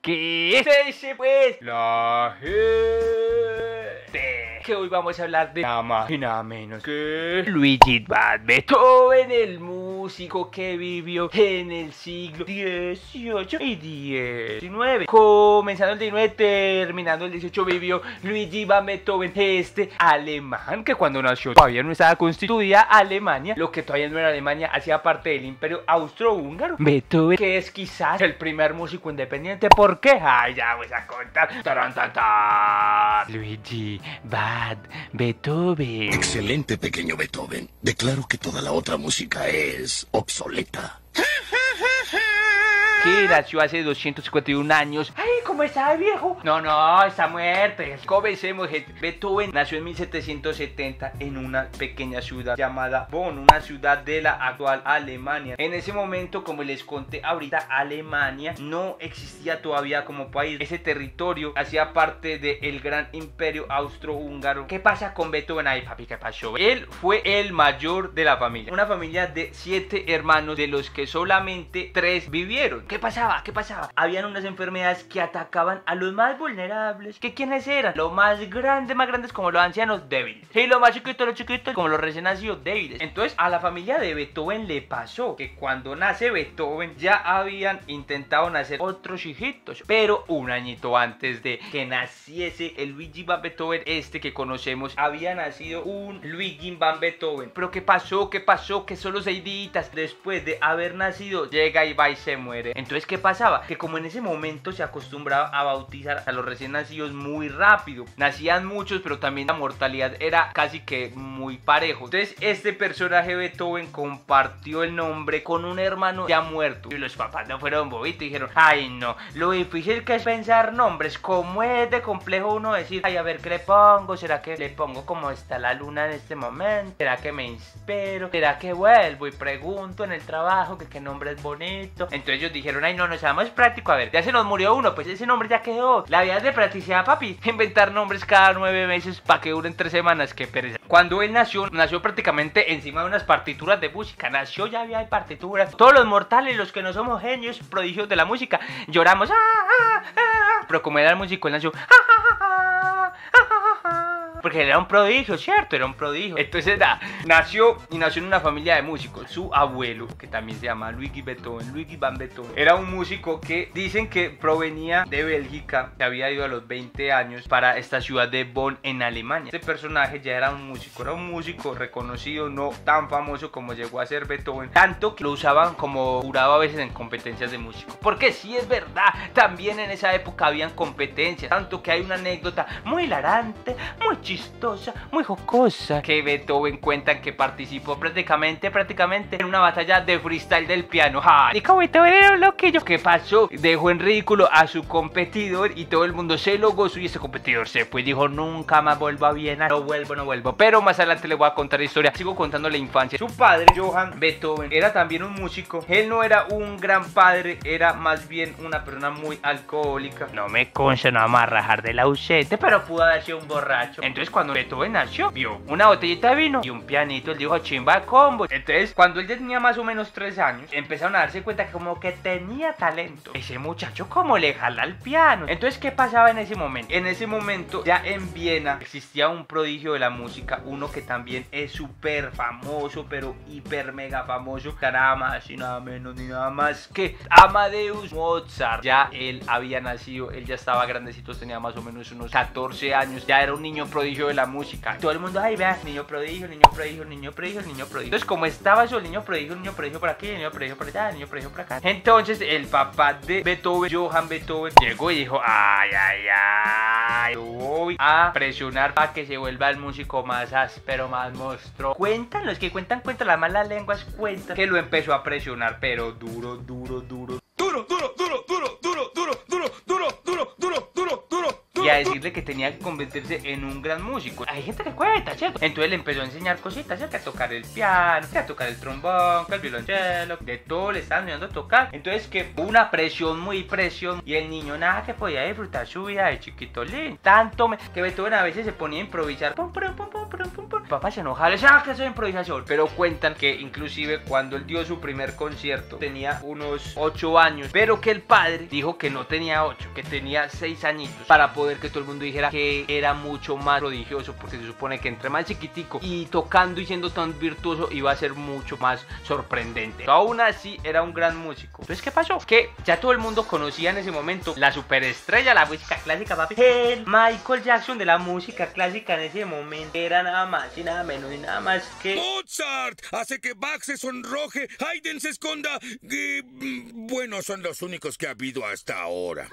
¿Qué se dice pues? La gente. Que hoy vamos a hablar de nada más y nada menos que Luigi van Beethoven, el músico que vivió en el siglo XVIII y XIX. Comenzando el XIX, terminando el XVIII, vivió Luigi van Beethoven, este alemán que cuando nació todavía no estaba constituida Alemania, lo que todavía no era Alemania, hacía parte del Imperio Austrohúngaro. Beethoven, que es quizás el primer músico independiente. ¿Por qué? Ay, ya voy a contar. ¡Tarán, tan, tan! Luigi van Beethoven. Excelente, pequeño Beethoven. Declaro que toda la otra música es obsoleta. Que nació hace 251 años. ¡Ay, cómo está viejo! No, está muerto. Comencemos, gente. Beethoven nació en 1770 en una pequeña ciudad llamada Bonn, una ciudad de la actual Alemania. En ese momento, como les conté ahorita, Alemania no existía todavía como país. Ese territorio hacía parte del gran imperio austrohúngaro. ¿Qué pasa con Beethoven? Ay, papi, ¿qué pasó? Él fue el mayor de la familia. Una familia de 7 hermanos, de los que solamente 3 vivieron. ¿Qué pasaba? Habían unas enfermedades que atacaban a los más vulnerables. ¿Que quiénes eran? Los más grandes como los ancianos, débiles. Y los más chiquitos, como los recién nacidos, débiles. Entonces a la familia de Beethoven le pasó que cuando nace Beethoven ya habían intentado nacer otros hijitos, pero un añito antes de que naciese el Luigi van Beethoven, este que conocemos, había nacido un Luigi van Beethoven. Pero ¿qué pasó? Que solo 6 días después de haber nacido llega y va y se muere. Entonces, ¿qué pasaba? Que como en ese momento se acostumbraba a bautizar a los recién nacidos muy rápido, nacían muchos, pero también la mortalidad era casi que muy parejo. Entonces, este personaje Beethoven compartió el nombre con un hermano ya muerto. Y los papás no fueron bobitos y dijeron, ay no, lo difícil que es pensar nombres, cómo es de complejo uno decir, ay, a ver, ¿qué le pongo? ¿Será que le pongo como está la luna en este momento? ¿Será que me inspiro? ¿Será que vuelvo y pregunto en el trabajo que qué nombre es bonito? Entonces ellos dijeron, ay no, seamos práctico, a ver, ya se nos murió uno, pues ese nombre ya quedó. La vida es de practicidad, papi. Inventar nombres cada 9 meses para que duren 3 semanas, qué pereza. Cuando él nació prácticamente encima de unas partituras de música. Nació, ya había partituras. Todos los mortales, los que no somos genios, prodigios de la música, lloramos. Pero como era el músico, él nació. Porque él era un prodigio, ¿cierto? Era un prodigio. Entonces nació en una familia de músicos. Su abuelo, que también se llama Luigi van Beethoven, era un músico que dicen que provenía de Bélgica, que había ido a los 20 años para esta ciudad de Bonn en Alemania. Este personaje ya era un músico reconocido, no tan famoso como llegó a ser Beethoven, tanto que lo usaban como jurado a veces en competencias de músico. Porque sí es verdad, también en esa época habían competencias, tanto que hay una anécdota muy hilarante, muy chistosa, muy jocosa, que Beethoven cuentan que participó prácticamente en una batalla de freestyle del piano. ¡Ja! Y como Beethoven era un loquillo, ¿qué pasó? Dejó en ridículo a su competidor y todo el mundo se lo gozó y ese competidor se fue y dijo, nunca más vuelvo a Viena, no vuelvo. Pero más adelante les voy a contar la historia. Sigo contando la infancia. Su padre, Johann Beethoven, era también un músico. Él no era un gran padre, era más bien una persona muy alcohólica. No me consta, no vamos a rajar del ausente, pero pudo haber sido un borracho. Entonces cuando Beethoven nació, vio una botellita de vino y un pianito. Él dijo, chimba combo. Entonces cuando él ya tenía más o menos 3 años, empezaron a darse cuenta que como que tenía talento. Ese muchacho como le jala al piano. Entonces, ¿qué pasaba en ese momento? En ese momento ya en Viena existía un prodigio de la música, uno que también es súper famoso, pero hiper mega famoso, nada más y nada menos ni nada más que Amadeus Mozart. Ya él había nacido, él ya estaba grandecito, tenía más o menos unos 14 años, ya era un niño prodigio de la música. Todo el mundo, ay, vea, niño prodigio. Entonces, como estaba eso, el niño prodigio por aquí, el niño prodigio por allá, el niño prodigio por acá. Entonces, el papá de Beethoven, Johann Beethoven, llegó y dijo, ay, yo voy a presionar para que se vuelva el músico más áspero, más monstruo. Cuentan, los que cuentan, las malas lenguas cuentan que lo empezó a presionar, pero duro. Y a decirle que tenía que convertirse en un gran músico. Hay gente que cuenta, ¿cierto? Entonces le empezó a enseñar cositas, ¿cierto? A tocar el piano, a tocar el trombón, el violonchelo, de todo le estaban enseñando a tocar. Entonces que hubo una presión y el niño nada que podía disfrutar su vida de chiquito lindo. Tanto que Beethoven a veces se ponía a improvisar, papá se enojaba, le decía, que soy improvisación. Pero cuentan que inclusive cuando él dio su primer concierto tenía unos 8 años, pero que el padre dijo que no tenía 8, que tenía 6 añitos, para poder que todo el mundo dijera que era mucho más prodigioso, porque se supone que entre más chiquitico y tocando y siendo tan virtuoso iba a ser mucho más sorprendente. Aún así era un gran músico. Entonces, ¿qué pasó? Que ya todo el mundo conocía en ese momento la superestrella, la música clásica, papi. El Michael Jackson de la música clásica en ese momento era nada más y nada menos y nada más que Mozart hace que Bach se sonroje, Haydn se esconda. Bueno, son los únicos que ha habido hasta ahora.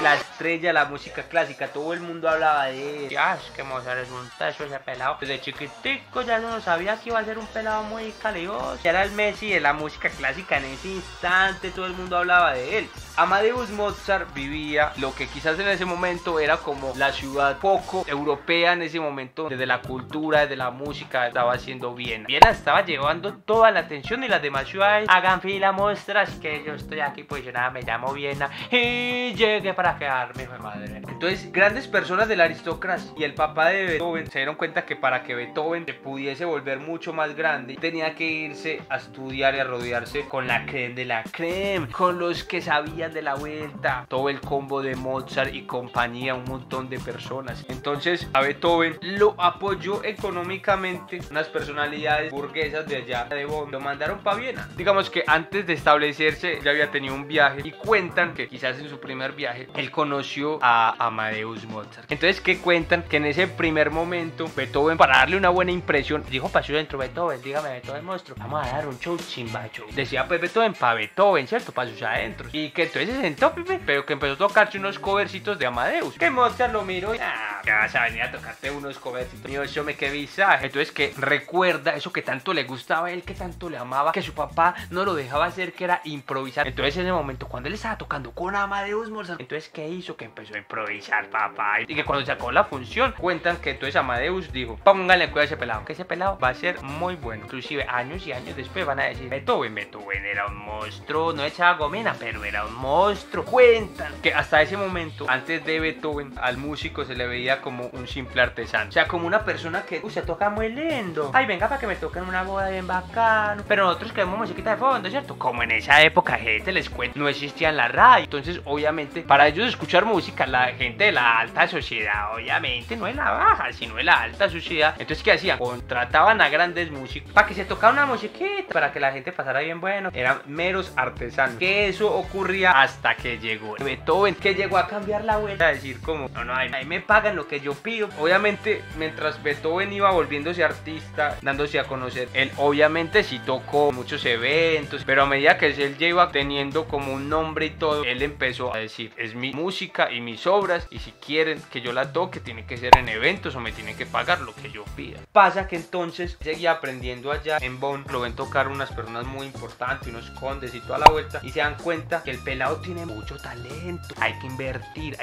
la estrella de la música clásica. Todo el mundo hablaba de él. Ya, es que Mozart es un teso ese pelado. Desde chiquitico ya no sabía que iba a ser un pelado muy calidoso. Ya era el Messi de la música clásica en ese instante. Todo el mundo hablaba de él. Amadeus Mozart vivía lo que quizás en ese momento era como la ciudad poco europea en ese momento, desde la cultura, desde la música, estaba haciendo Viena. Viena estaba llevando toda la atención y las demás ciudades hagan fila, muestras que yo estoy aquí posicionada, me llamo Viena y llegué para quedarme, hijo de madre. Entonces, grandes personas de la aristocracia y el papá de Beethoven se dieron cuenta que para que Beethoven se pudiese volver mucho más grande, tenía que irse a estudiar y a rodearse con la creme de la creme, con los que sabían de la vuelta, todo el combo de Mozart y compañía, un montón de personas. Entonces a Beethoven lo apoyó económicamente unas personalidades burguesas de allá de Bonn, lo mandaron para Viena. Digamos que antes de establecerse ya había tenido un viaje y cuentan que quizás en su primer viaje él conoció a Amadeus Mozart. Entonces que cuentan que en ese primer momento Beethoven, para darle una buena impresión, dijo para su dentro: Beethoven, dígame, Beethoven monstruo, vamos a dar un show chimbacho. Decía pues Beethoven para Beethoven, ¿cierto? Para sus adentros. Y que entonces se sentó, pero que empezó a tocarse unos covercitos de Amadeus. Que Mozart lo miró y ya vas a venir a tocarte unos covercitos. Mío, eso me qué visaje. Entonces que recuerda eso que tanto le gustaba a él, que tanto le amaba, que su papá no lo dejaba hacer, que era improvisar. Entonces en ese momento cuando él estaba tocando con Amadeus Mozart, entonces ¿qué hizo? Que empezó a improvisar, papá. Y que cuando sacó la función, cuentan que entonces Amadeus dijo: pónganle cuidado a ese pelado, que ese pelado va a ser muy bueno. Inclusive años y años después van a decir: Beethoven era un monstruo, no echaba gomina, pero era un monstruo. Cuentan que hasta ese momento, antes de Beethoven, al músico se le veía como un simple artesano, o sea, como una persona que se toca muy lindo, ay, venga para que me toquen una boda bien bacano, pero nosotros queremos musiquita de fondo, ¿cierto? Como en esa época, gente, les cuento, no existía la radio. Entonces obviamente para ellos escuchar música, la gente de la alta sociedad, obviamente no es la baja, sino de la alta sociedad. Entonces ¿qué hacían? Contrataban a grandes músicos para que se tocara una musiquita, para que la gente pasara bien bueno. Eran meros artesanos. Que eso ocurría hasta que llegó Beethoven, que llegó a cambiar la vuelta, a decir como: no, ahí me pagan lo que yo pido. Obviamente mientras Beethoven iba volviéndose artista, dándose a conocer, él obviamente sí tocó muchos eventos, pero a medida que él ya iba teniendo como un nombre y todo, él empezó a decir: es mi música y mis obras, y si quieren que yo la toque tiene que ser en eventos o me tienen que pagar lo que yo pida. Pasa que entonces seguía aprendiendo allá en Bonn, lo ven tocar unas personas muy importantes, unos condes y toda la vuelta, y se dan cuenta que el pelado tiene mucho talento, hay que invertir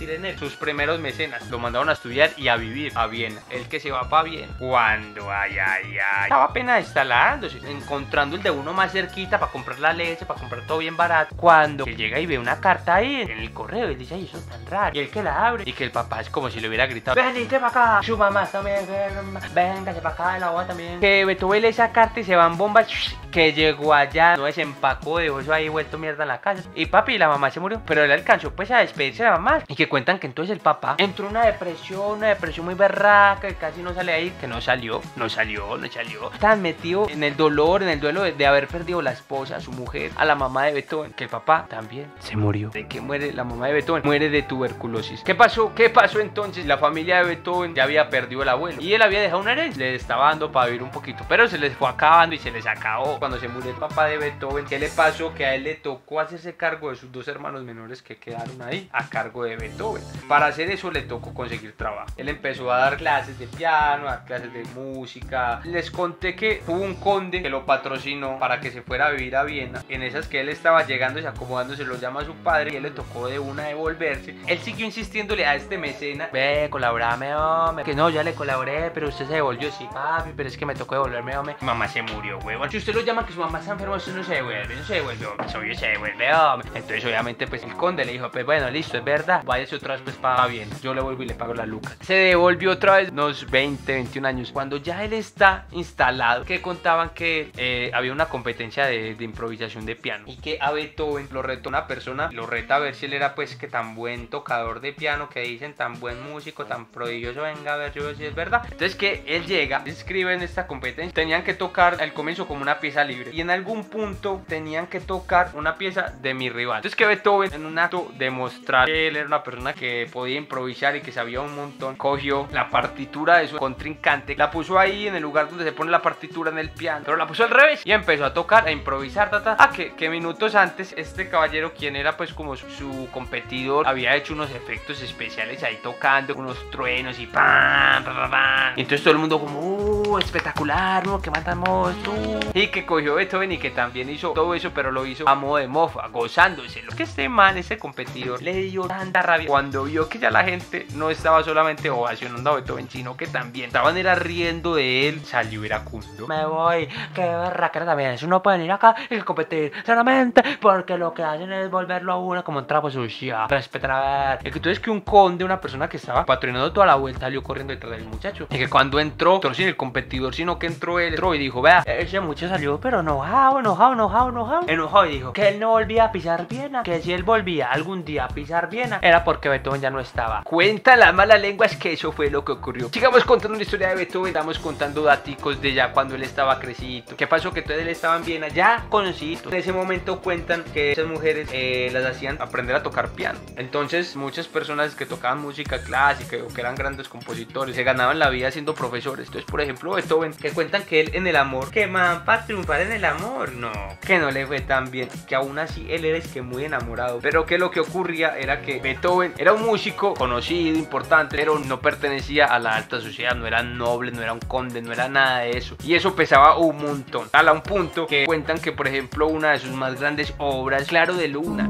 en él. Sus primeros mecenas lo mandaron a estudiar y a vivir a Viena. El que se va para Viena, cuando estaba apenas instalándose, encontrando el de uno más cerquita para comprar la leche, para comprar todo bien barato, cuando él llega y ve una carta ahí en el correo y dice: ay, eso es tan raro, y él que la abre y que el papá es como si le hubiera gritado: venite para acá, su mamá también, véngase para acá, la abuela también. Que Beethoven lee esa carta y se van bombas, que llegó allá, no desempacó, dejó eso ahí vuelto mierda en la casa, y papi, la mamá se murió, pero él alcanzó pues a despedirse de la mamá. Y que cuentan que entonces el papá entró en una depresión muy berraca, que casi no sale ahí, que no salió, tan metido en el dolor, en el duelo de haber perdido la esposa, a su mujer, a la mamá de Beethoven, que el papá también se murió. ¿De qué muere la mamá de Beethoven? Muere de tuberculosis. ¿Qué pasó entonces? La familia de Beethoven ya había perdido el abuelo y él había dejado una herencia, le estaba dando para vivir un poquito, pero se les fue acabando y se les acabó. Cuando se murió el papá de Beethoven, ¿qué le pasó? Que a él le tocó hacerse cargo de sus dos hermanos menores que quedaron ahí a cargo de Beethoven. Para hacer eso le tocó conseguir trabajo. Él empezó a dar clases de piano, a dar clases de música. Les conté que hubo un conde que lo patrocinó para que se fuera a vivir a Viena. En esas que él estaba llegando y acomodándose, lo llama a su padre y él le tocó de una devolverse. Él siguió insistiéndole a este mecena: ve, colaborame, hombre. Que no, ya le colaboré, pero usted se devolvió. Sí, papi, pero es que me tocó devolverme, hombre. Mamá se murió, huevón. Si usted lo llaman que su mamá está enferma, usted no se devuelve, no se devuelve, hombre, obvio se devuelve, hombre. Entonces obviamente pues el conde le dijo, pues bueno, listo, es verdad, váyase otra vez pues para bien, yo le vuelvo y le pago las lucas. Se devolvió otra vez unos 20, 21 años, cuando ya él está instalado, que contaban que había una competencia de improvisación de piano y que a Beethoven lo retó una persona, lo reta a ver si él era pues que tan buen tocador de piano, que dicen tan buen músico, tan prodigioso, venga a ver yo si es verdad. Entonces que él llega, escribe en esta competencia, tenían que tocar al comienzo como una pieza libre y en algún punto tenían que tocar una pieza de mi rival. Entonces que Beethoven, en un acto de mostrar que él era una persona que podía improvisar y que sabía un montón, cogió la partitura de su contrincante, la puso ahí en el lugar donde se pone la partitura en el piano, pero la puso al revés y empezó a tocar, a improvisar, que minutos antes este caballero, quien era pues como su competidor, había hecho unos efectos especiales ahí tocando, unos truenos y pam, pam, pam, pam. Y entonces todo el mundo como, espectacular, ¿no? Que matamos, y que cogió Beethoven y que también hizo todo eso, pero lo hizo a modo de mofa, gozándose. Lo que este man, ese competidor, le dio tanta rabia cuando vio que ya la gente no estaba solamente ovacionando a Beethoven, sino que también estaban era riendo de él, salió iracundo. Me voy, qué barraquera también, eso no puede venir acá y competir solamente porque lo que hacen es volverlo a uno como un trapo sucio. Respetar a ver. Entonces que un conde, una persona que estaba patrocinando toda la vuelta, salió corriendo detrás del muchacho. Y que cuando entró sin el competidor, sino que entró él, y dijo, vea, ese muchacho salió pero enojado y dijo que él no volvía a pisar Viena, que si él volvía algún día a pisar Viena era porque Beethoven ya no estaba. Cuentan las malas lenguas que eso fue lo que ocurrió. Sigamos contando la historia de Beethoven, estamos contando daticos de ya cuando él estaba crecidito. ¿Qué pasó? Que entonces él estaba en Viena ya conocido. En ese momento cuentan que esas mujeres las hacían aprender a tocar piano. Entonces muchas personas que tocaban música clásica o que eran grandes compositores se ganaban la vida siendo profesores. Entonces, por ejemplo, Beethoven, que cuentan que él en el amor, que man, para triunfar en el amor, no, que no le fue tan bien, que aún así él era que muy enamorado, pero que lo que ocurría era que Beethoven era un músico conocido, importante, pero no pertenecía a la alta sociedad, no era noble, no era un conde, no era nada de eso, y eso pesaba un montón, a un punto que cuentan que, por ejemplo, una de sus más grandes obras, Claro de Luna,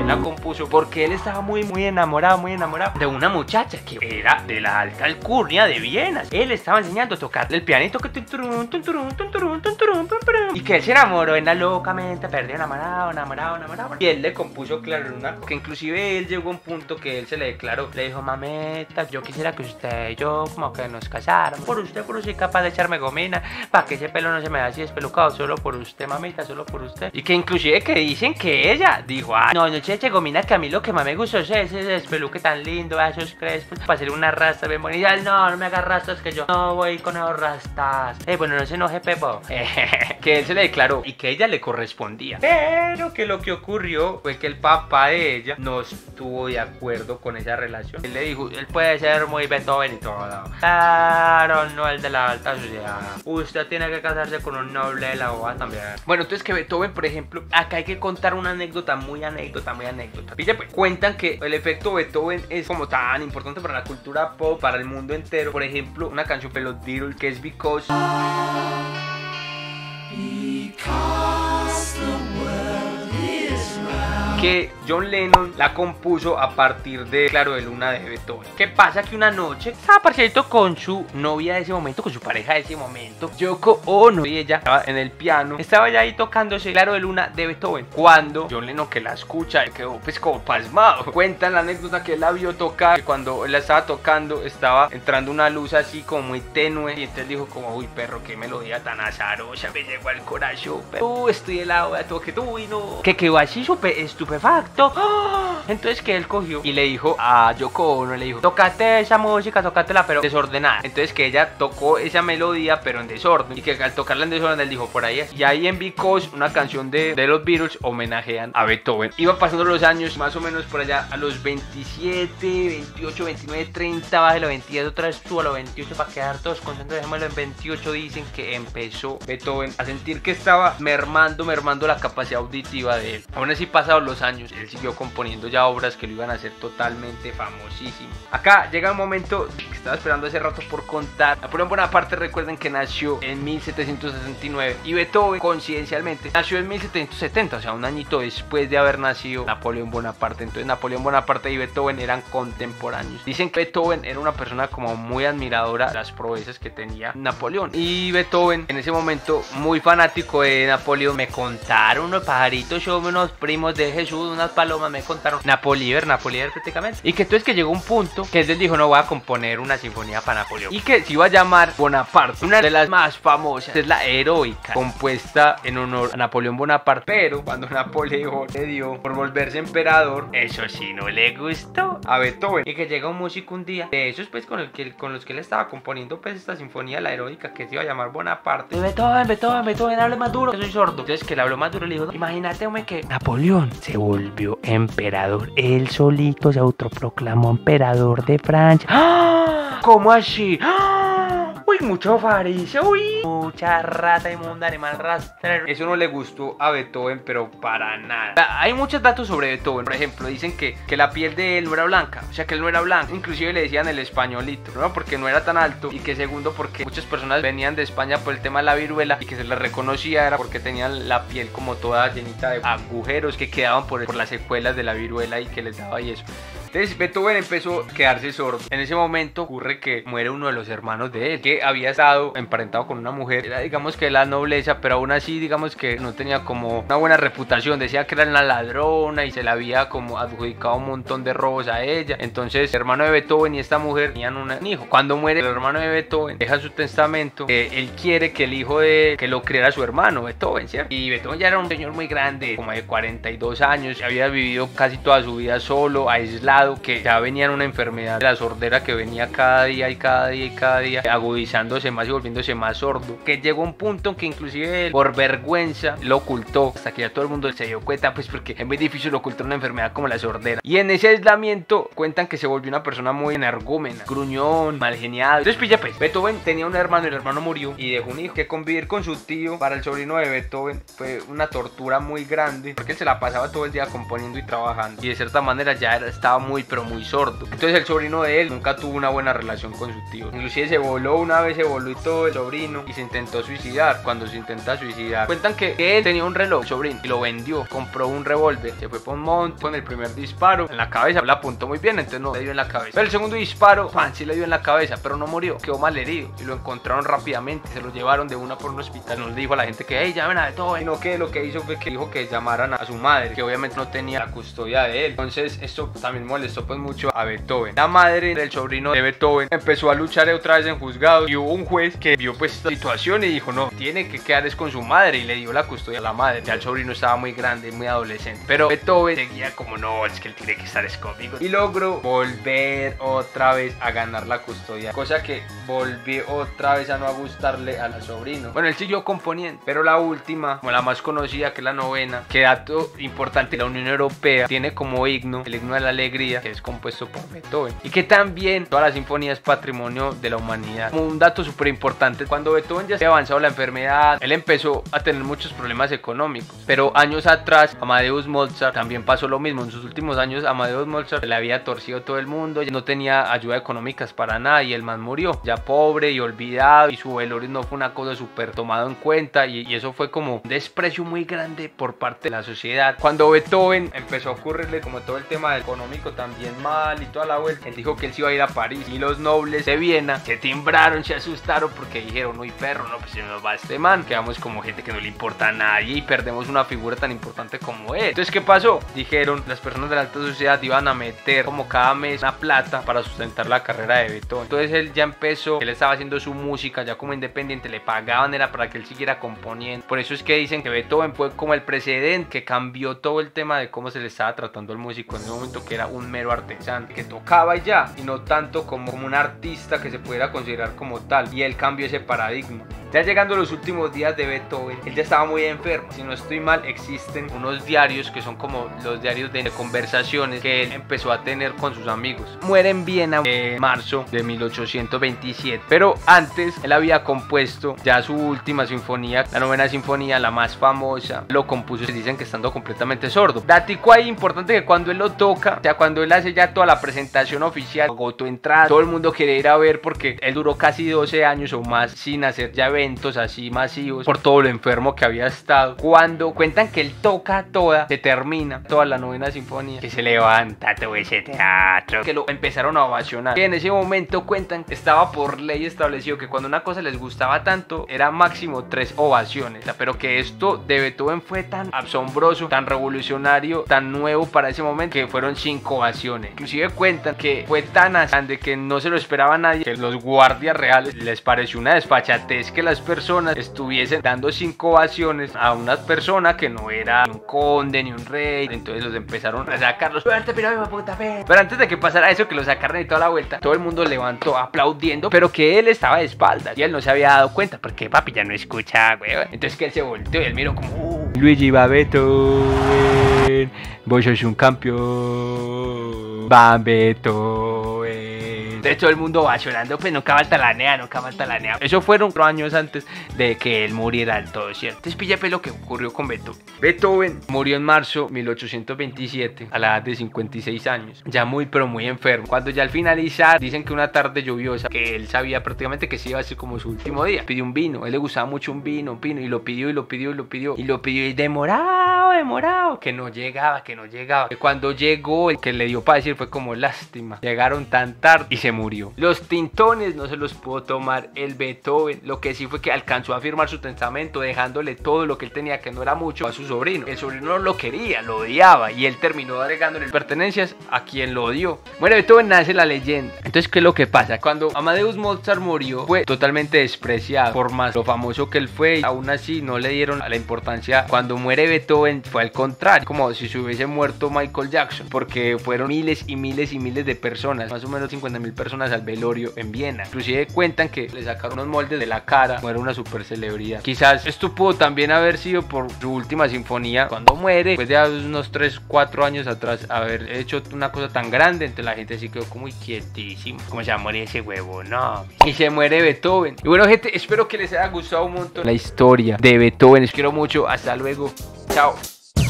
la compuso porque él estaba muy enamorado de una muchacha que era de la alta alcurnia de Viena. Él estaba enseñando a tocar el pianito y que él se enamoró locamente, perdió enamorado. Y él le compuso Claro Luna, que inclusive él llegó a un punto que él se le declaró, le dijo, mameta, yo quisiera que usted y yo como que nos casáramos. Por usted capaz de echarme gomina, para que ese pelo no se me vea así despelucado, solo por usted, mamita, solo por usted. Y que inclusive que dicen que ella dijo, no se eche gomina, que a mí lo que más me gustó es ese despeluque tan lindo, esos crespos, para hacer una rasta bien bonita. No me hagas rastas, que yo no voy con esos rastas. Bueno, no se enoje, Pepo. Que él se le declaró y que ella le correspondía. Pero que lo que ocurrió fue que el papá de ella no estuvo de acuerdo con esa relación. Él le dijo, él puede ser muy Beethoven y todo, claro, no el de la alta sociedad. Usted tiene que casarse con un noble de la boda también. Bueno, entonces que Beethoven, por ejemplo, acá hay que contar una anécdota muy anécdota. Pille, pues, cuentan que el efecto Beethoven es como tan importante para la cultura pop, para el mundo entero. Por ejemplo, una canción de los Beatles que es Because que John Lennon la compuso a partir de Claro de Luna de Beethoven. ¿Qué pasa? Que una noche estaba parcialito con su novia de ese momento, con su pareja de ese momento, Yoko Ono, y ella estaba en el piano, estaba ya ahí tocándose Claro de Luna de Beethoven, cuando John Lennon, que la escucha, quedó pues como pasmado. Cuentan la anécdota que él la vio tocar, que cuando él la estaba tocando estaba entrando una luz así como muy tenue, y entonces dijo como, uy perro, qué melodía tan azarosa, me llegó al corazón, pero estoy helado de toque, uy no, que quedó así súper estupefacto. Entonces que él cogió y le dijo a Yoko Ono, le dijo, tócate esa música, tócatela pero desordenada. Entonces que ella tocó esa melodía pero en desorden, y que al tocarla en desorden él dijo, por ahí es. Y ahí en Because, una canción de los Beatles, homenajean a Beethoven. Iban pasando los años, más o menos por allá a los 27, 28, 29, 30, baje los 27, otra vez subo a los 28 para quedar todos contentos, dejémoslo en 28. Dicen que empezó Beethoven a sentir que estaba mermando la capacidad auditiva de él. Aún así, pasados los unos años él siguió componiendo ya obras que lo iban a hacer totalmente famosísimo. Acá llega un momento que estaba esperando hace rato por contar. Napoleón Bonaparte, recuerden que nació en 1769 y Beethoven, coincidencialmente, nació en 1770, o sea, un añito después de haber nacido Napoleón Bonaparte. Entonces Napoleón Bonaparte y Beethoven eran contemporáneos. Dicen que Beethoven era una persona como muy admiradora de las proezas que tenía Napoleón, y Beethoven en ese momento muy fanático de Napoleón. Me contaron unos pajaritos, yo unos primos de Jesús, unas palomas, me contaron Napoliver prácticamente, y que entonces que llegó un punto que él dijo: no, voy a componer una sinfonía para Napoleón, y que se iba a llamar Bonaparte. Una de las más famosas es la Heroica, compuesta en honor a Napoleón Bonaparte. Pero cuando Napoleón le dio por volverse emperador, eso sí no le gustó a Beethoven, y que llega un músico un día de esos pues con los que él estaba componiendo pues esta sinfonía, la Heroica, que se iba a llamar Bonaparte. Beethoven, hable más duro, que soy sordo. Entonces que le habló más duro y le dijo: imagínate, hombre, que Napoleón se volvió emperador, él solito se autoproclamó emperador de Francia. ¡Ah! ¿Cómo así? ¡Ah! Uy, mucho fariseo, uy, mucha rata inmunda, animal rastrero. Eso no le gustó a Beethoven, pero para nada. Hay muchos datos sobre Beethoven. Por ejemplo, dicen que la piel de él no era blanca, o sea, que él no era blanco. Inclusive le decían el españolito, ¿no? Porque no era tan alto, y que segundo, porque muchas personas venían de España por el tema de la viruela y que se les reconocía era porque tenían la piel como toda llenita de agujeros que quedaban por las secuelas de la viruela y que les daba y eso. Entonces Beethoven empezó a quedarse sordo. En ese momento ocurre que muere uno de los hermanos de él, que había estado emparentado con una mujer, era digamos que la nobleza, pero aún así digamos que no tenía como una buena reputación. Decía que era una ladrona y se le había como adjudicado un montón de robos a ella. Entonces el hermano de Beethoven y esta mujer tenían un hijo. Cuando muere el hermano de Beethoven, deja su testamento, él quiere que el hijo de que lo criara su hermano Beethoven, ¿cierto? Y Beethoven ya era un señor muy grande, como de 42 años, había vivido casi toda su vida solo, aislado, que ya venía en una enfermedad de la sordera que venía cada día agudizándose más y volviéndose más sordo, que llegó a un punto en que inclusive él, por vergüenza, lo ocultó, hasta que ya todo el mundo se dio cuenta, pues porque es muy difícil ocultar una enfermedad como la sordera. Y en ese aislamiento cuentan que se volvió una persona muy energúmena, gruñón, mal geniado. Entonces pilla pues, Beethoven tenía un hermano, el hermano murió y dejó un hijo, que convivir con su tío para el sobrino de Beethoven fue una tortura muy grande, porque él se la pasaba todo el día componiendo y trabajando, y de cierta manera ya estaba muy sordo. Entonces el sobrino de él nunca tuvo una buena relación con su tío, inclusive una vez se voló y todo el sobrino, y se intentó suicidar. Cuando se intenta suicidar, cuentan que él tenía un reloj, sobrino, y lo vendió, compró un revólver, se fue por un monte, con el primer disparo en la cabeza, la apuntó muy bien, entonces no le dio en la cabeza, pero el segundo disparo, sí le dio en la cabeza, pero no murió, quedó mal herido, y lo encontraron rápidamente, se lo llevaron de una por un hospital. No le dijo a la gente que hey, llamen a Beethoven, sino que lo que hizo fue que dijo que llamaran a su madre, que obviamente no tenía la custodia de él. Entonces esto también molestó pues mucho a Beethoven. La madre del sobrino de Beethoven empezó a luchar otra vez en juzgados, y hubo un juez que vio pues esta situación y dijo: no, tiene que quedar con su madre, y le dio la custodia a la madre. Ya el sobrino estaba muy grande, muy adolescente, pero Beethoven seguía como: no, es que él tiene que estar conmigo, y logró volver otra vez a ganar la custodia, cosa que volvió otra vez a no gustarle a la sobrino. Bueno, él siguió componiendo, pero la última, como la más conocida, que es la novena, que dato importante, la Unión Europea tiene como himno el himno de la alegría, que es compuesto por Beethoven, y que también toda la sinfonía es patrimonio de la humanidad. Como un dato súper importante, cuando Beethoven ya se había avanzado la enfermedad, él empezó a tener muchos problemas económicos, pero años atrás Amadeus Mozart también pasó lo mismo. En sus últimos años Amadeus Mozart le había torcido todo el mundo, ya no tenía ayuda económicas para nada, y el man murió ya pobre y olvidado, y su velorio no fue una cosa súper tomado en cuenta, y eso fue como un desprecio muy grande por parte de la sociedad. Cuando Beethoven empezó a ocurrirle como todo el tema económico también mal y toda la vuelta, él dijo que él se iba a ir a París, y los nobles de Viena se timbraron, se asustaron, porque dijeron: uy, perro, no, pues se nos va este man, quedamos como gente que no le importa a nadie y perdemos una figura tan importante como él. Entonces, ¿qué pasó? Dijeron, las personas de la alta sociedad iban a meter como cada mes una plata para sustentar la carrera de Beethoven. Entonces él ya empezó, él estaba haciendo su música ya como independiente, le pagaban, era para que él siguiera componiendo. Por eso es que dicen que Beethoven fue como el precedente que cambió todo el tema de cómo se le estaba tratando al músico en ese momento, que era un mero artesano que tocaba y ya, y no tanto como un artista que se pudiera considerar como tal, y él cambió ese paradigma. Ya llegando a los últimos días de Beethoven, él ya estaba muy enfermo. Si no estoy mal, existen unos diarios que son como los diarios de conversaciones que él empezó a tener con sus amigos. Muere en Viena en marzo de 1827, pero antes él había compuesto ya su última sinfonía, la novena sinfonía, la más famosa. Lo compuso, dicen que estando completamente sordo. Datico ahí importante, que cuando él lo toca, o sea, cuando él hace ya toda la presentación oficial, agotó entrada, todo el mundo quiere ir a ver porque él duró casi 12 años o más sin hacer ya eventos así masivos por todo lo enfermo que había estado. Cuando cuentan que él toca toda, se termina toda la novena sinfonía, que se levanta todo ese teatro, que lo empezaron a ovacionar. Que en ese momento cuentan que estaba por ley establecido que cuando una cosa les gustaba tanto era máximo 3 ovaciones, pero que esto de Beethoven fue tan asombroso, tan revolucionario, tan nuevo para ese momento, que fueron 5 ovaciones. Inclusive cuentan que fue tan grande que no se lo esperaba nadie, que los guardias reales les pareció una desfachatez que las personas estuviesen dando 5 ovaciones a una persona que no era un conde ni un rey. Entonces los empezaron a sacarlos. Pero antes de que pasara eso, que lo sacaran y toda la vuelta, todo el mundo levantó aplaudiendo, pero que él estaba de espaldas y él no se había dado cuenta porque papi ya no escucha, güey. Entonces que él se volteó y él miró como Luigi va Beethoven, vos sos un campeón, va Beethoven. Entonces todo el mundo va llorando, pues nunca falta la nea, nunca falta la nea. Eso fueron 4 años antes de que él muriera del todo, ¿cierto? Entonces pilla pues lo que ocurrió con Beethoven. Beethoven murió en marzo de 1827 a la edad de 56 años, ya muy pero muy enfermo. Cuando ya al finalizar, dicen que una tarde lluviosa, que él sabía prácticamente que sí iba a ser como su último día, pidió un vino. A él le gustaba mucho un vino, y lo pidió y demorado, que no llegaba. Que cuando llegó, el que le dio para decir fue como lástima, llegaron tan tarde y se murió. Los tintones no se los pudo tomar el Beethoven. Lo que sí fue que alcanzó a firmar su testamento dejándole todo lo que él tenía, que no era mucho, a su sobrino. El sobrino no lo quería, lo odiaba, y él terminó agregándole pertenencias a quien lo odió. Muere Beethoven, nace la leyenda. Entonces, ¿qué es lo que pasa? Cuando Amadeus Mozart murió, fue totalmente despreciado, por más lo famoso que él fue. Aún así no le dieron la importancia. Cuando muere Beethoven fue al contrario, como si se hubiese muerto Michael Jackson, porque fueron miles y miles de personas, más o menos 50.000 personas al velorio en Viena. Inclusive cuentan que le sacaron unos moldes de la cara. Era una super celebridad. Quizás esto pudo también haber sido por su última sinfonía, cuando muere, después de unos 3-4 años atrás haber hecho una cosa tan grande. Entonces la gente sí quedó como quietísimo, como se va a morir ese huevo, no. Y se muere Beethoven. Y bueno, gente, espero que les haya gustado un montón la historia de Beethoven. Les quiero mucho, hasta luego, chao.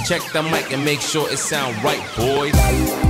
Check the mic and make sure it sound right, boys.